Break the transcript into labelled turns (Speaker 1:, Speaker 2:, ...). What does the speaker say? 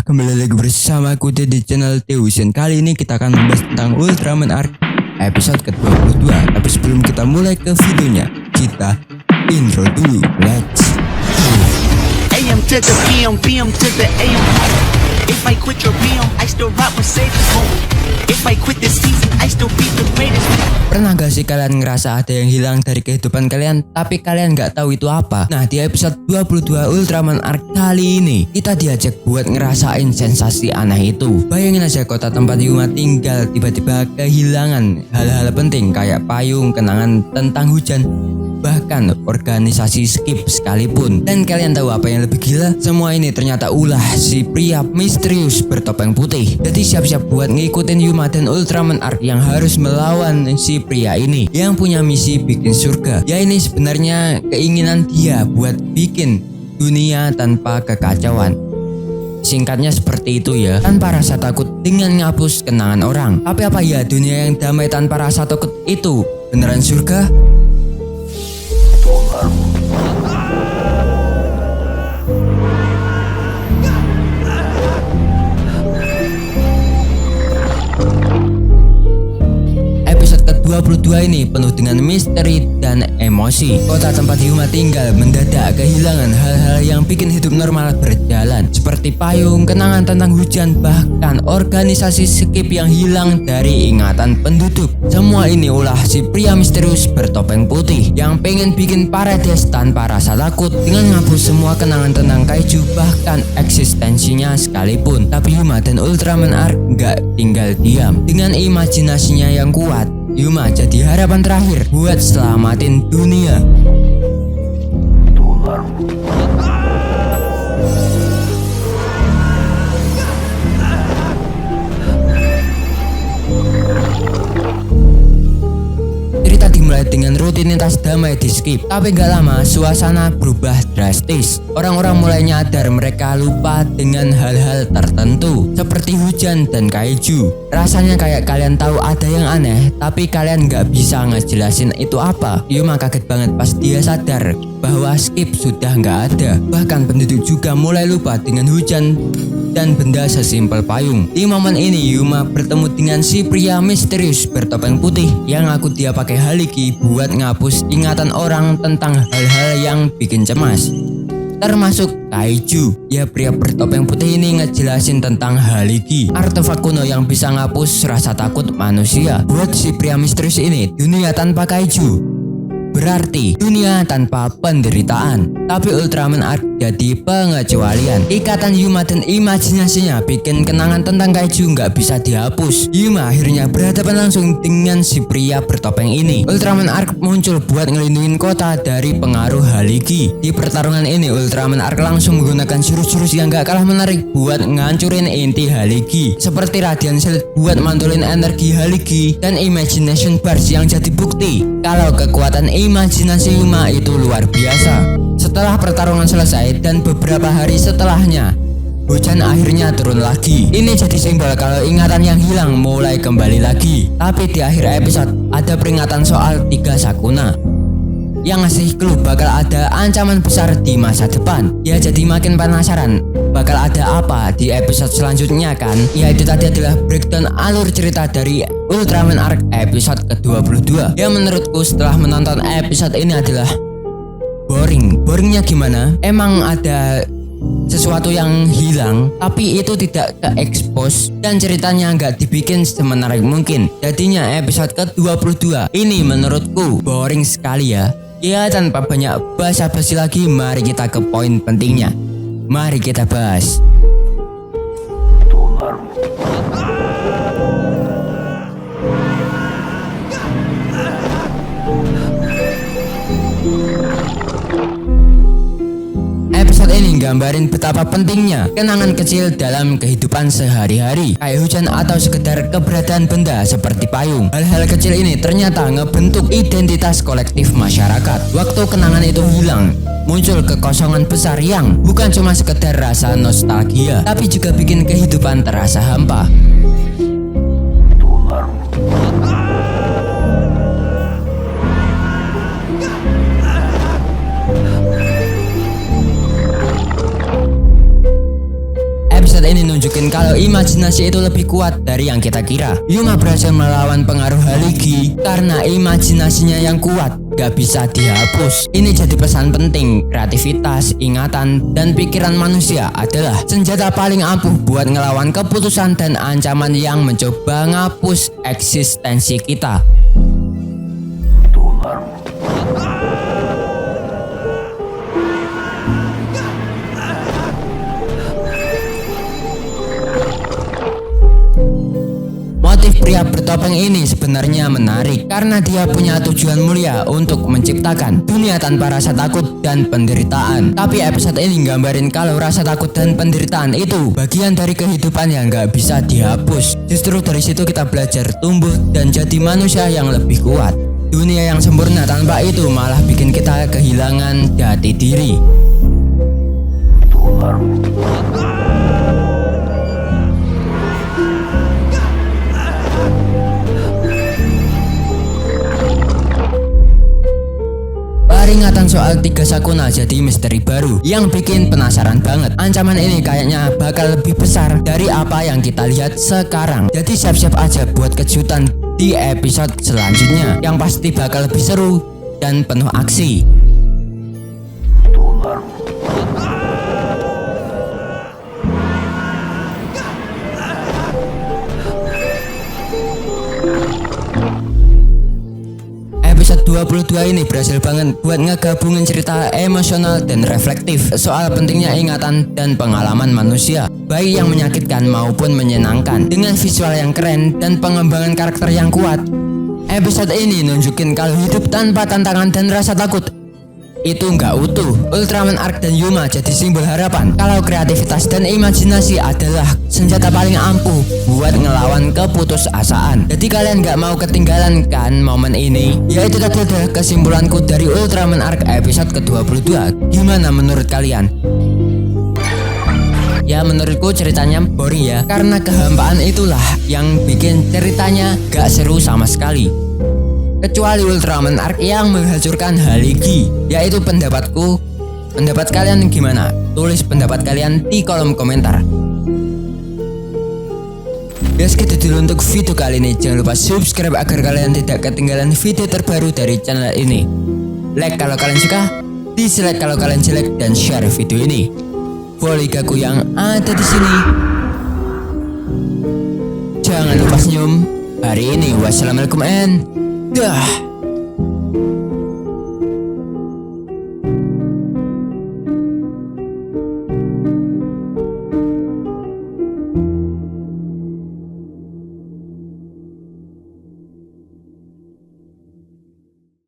Speaker 1: kembali lagi bersama aku di channel Teusen. Kali ini kita akan membahas tentang Ultraman Arc episode ke-22. Tapi sebelum kita mulai ke videonya, kita intro dulu. Let's go.
Speaker 2: AM to the PM, PM to the AM. If I quit your PM, I still rock Mercedes home. If I quit this season, I still be the greatest.
Speaker 1: Pernah gak sih kalian ngerasa ada yang hilang dari kehidupan kalian, tapi kalian gak tahu itu apa? Nah, di episode 22 Ultraman Arc kali ini, kita diajak buat ngerasain sensasi aneh itu. Bayangin aja kota tempat Yuma tinggal tiba-tiba kehilangan hal-hal penting kayak payung, kenangan tentang hujan, bahkan organisasi skip sekalipun. Dan kalian tahu apa yang lebih gila? Semua ini ternyata ulah si pria misterius bertopeng putih. Jadi siap-siap buat ngikutin Yuma dan Ultraman Arc yang harus melawan si pria ini yang punya misi bikin surga. Ya, ini sebenarnya keinginan dia buat bikin dunia tanpa kekacauan. Singkatnya seperti itu ya, tanpa rasa takut dengan ngapus kenangan orang. Tapi apa ya dunia yang damai tanpa rasa takut itu beneran surga? Ke-22 ini penuh dengan misteri dan emosi. Kota tempat Yuma tinggal mendadak kehilangan hal-hal yang bikin hidup normal berjalan, seperti payung, kenangan tentang hujan, bahkan organisasi skip yang hilang dari ingatan penduduk. Semua ini ulah si pria misterius bertopeng putih yang pengen bikin Parades tanpa rasa takut dengan ngapus semua kenangan tentang kaiju, bahkan eksistensinya sekalipun. Tapi Yuma dan Ultraman Arc gak tinggal diam. Dengan imajinasinya yang kuat, Yuma jadi harapan terakhir buat selamatin dunia. Cerita dimulai dengan rutinitas damai di skip, tapi gak lama suasana berubah drastis. Orang-orang mulai nyadar mereka lupa dengan hal-hal tertentu seperti hujan dan kaiju. Rasanya kayak kalian tahu ada yang aneh, tapi kalian gak bisa ngejelasin itu apa. Yuma kaget banget pas dia sadar bahwa skip sudah gak ada. Bahkan penduduk juga mulai lupa dengan hujan dan benda sesimpel payung. Di momen ini Yuma bertemu dengan si pria misterius bertopeng putih yang ngaku dia pakai haliki buat ngapus ingatan orang tentang hal-hal yang bikin cemas, termasuk kaiju. Ya, pria bertopeng putih ini ngejelasin tentang haliki, artefak kuno yang bisa ngapus rasa takut manusia. Buat si pria misterius ini, dunia tanpa kaiju berarti dunia tanpa penderitaan. Tapi Ultraman Arc jadi pengecualian. Ikatan Yuma dan imajinasinya bikin kenangan tentang kaiju nggak bisa dihapus. Yuma akhirnya berhadapan langsung dengan si pria bertopeng ini. Ultraman Arc muncul buat ngelindungin kota dari pengaruh haliki. Di pertarungan ini Ultraman Arc langsung menggunakan jurus-jurus yang gak kalah menarik buat ngancurin inti haliki, seperti Radiant Shield buat mantulin energi haliki dan Imagination Bars yang jadi bukti kalau kekuatan imajinasi Yuma itu luar biasa. Setelah pertarungan selesai dan beberapa hari setelahnya, hujan akhirnya turun lagi. Ini jadi simbol kalau ingatan yang hilang mulai kembali lagi. Tapi di akhir episode ada peringatan soal 3 Sakuna yang ngasih clue bakal ada ancaman besar di masa depan. Ya, jadi makin penasaran bakal ada apa di episode selanjutnya kan? Ya, itu tadi adalah breakdown alur cerita dari Ultraman Arc episode ke-22. Ya, menurutku setelah menonton episode ini adalah boring. Boringnya gimana? Emang ada sesuatu yang hilang, tapi itu tidak ke-expose dan ceritanya nggak dibikin semenarik mungkin. Jadinya episode ke-22 ini menurutku boring sekali ya. Ya, tanpa banyak basa-basi lagi, mari kita ke poin pentingnya. Mari kita bahas. Episode ini gambarin betapa pentingnya kenangan kecil dalam kehidupan sehari-hari, kayak hujan atau sekedar keberadaan benda seperti payung. Hal-hal kecil ini ternyata ngebentuk identitas kolektif masyarakat. Waktu kenangan itu hilang, muncul kekosongan besar yang bukan cuma sekedar rasa nostalgia, tapi juga bikin kehidupan terasa hampa. Episode ini nunjukin kalau imajinasi itu lebih kuat dari yang kita kira. Yuma berhasil melawan pengaruh Haligi karena imajinasinya yang kuat, gak bisa dihapus. Ini jadi pesan penting, kreativitas, ingatan, dan pikiran manusia adalah senjata paling ampuh buat ngelawan keputusan dan ancaman yang mencoba ngapus eksistensi kita. Motif pria bertopeng ini sebenarnya menarik karena dia punya tujuan mulia untuk menciptakan dunia tanpa rasa takut dan penderitaan. Tapi episode ini nggambarin kalau rasa takut dan penderitaan itu bagian dari kehidupan yang gak bisa dihapus. Justru dari situ kita belajar tumbuh dan jadi manusia yang lebih kuat. Dunia yang sempurna tanpa itu malah bikin kita kehilangan jati diri. Peringatan soal 3 Sakuna jadi misteri baru yang bikin penasaran banget. Ancaman ini kayaknya bakal lebih besar dari apa yang kita lihat sekarang. Jadi siap-siap aja buat kejutan di episode selanjutnya yang pasti bakal lebih seru dan penuh aksi. Episode 22 ini berhasil banget buat ngegabungin cerita emosional dan reflektif soal pentingnya ingatan dan pengalaman manusia, baik yang menyakitkan maupun menyenangkan, dengan visual yang keren dan pengembangan karakter yang kuat. Episode ini nunjukin kalau hidup tanpa tantangan dan rasa takut itu nggak utuh. Ultraman Arc dan Yuma jadi simbol harapan kalau kreativitas dan imajinasi adalah senjata paling ampuh buat ngelawan keputusasaan. Jadi kalian nggak mau ketinggalan kan momen ini? Ya itu tadi adalah kesimpulanku dari Ultraman Arc episode ke-22. Gimana menurut kalian? Ya menurutku ceritanya boring ya, karena kehampaan itulah yang bikin ceritanya gak seru sama sekali. Kecuali Ultraman Arc yang menghancurkan Haligi. Yaitu pendapatku. Pendapat kalian gimana? Tulis pendapat kalian di kolom komentar. Ya segitu dulu untuk video kali ini. Jangan lupa subscribe agar kalian tidak ketinggalan video terbaru dari channel ini. Like kalau kalian suka, dislike kalau kalian jelek, dan share video ini. Follow ligaku yang ada di sini. Jangan lupa senyum hari ini. Wassalamualaikum and dah.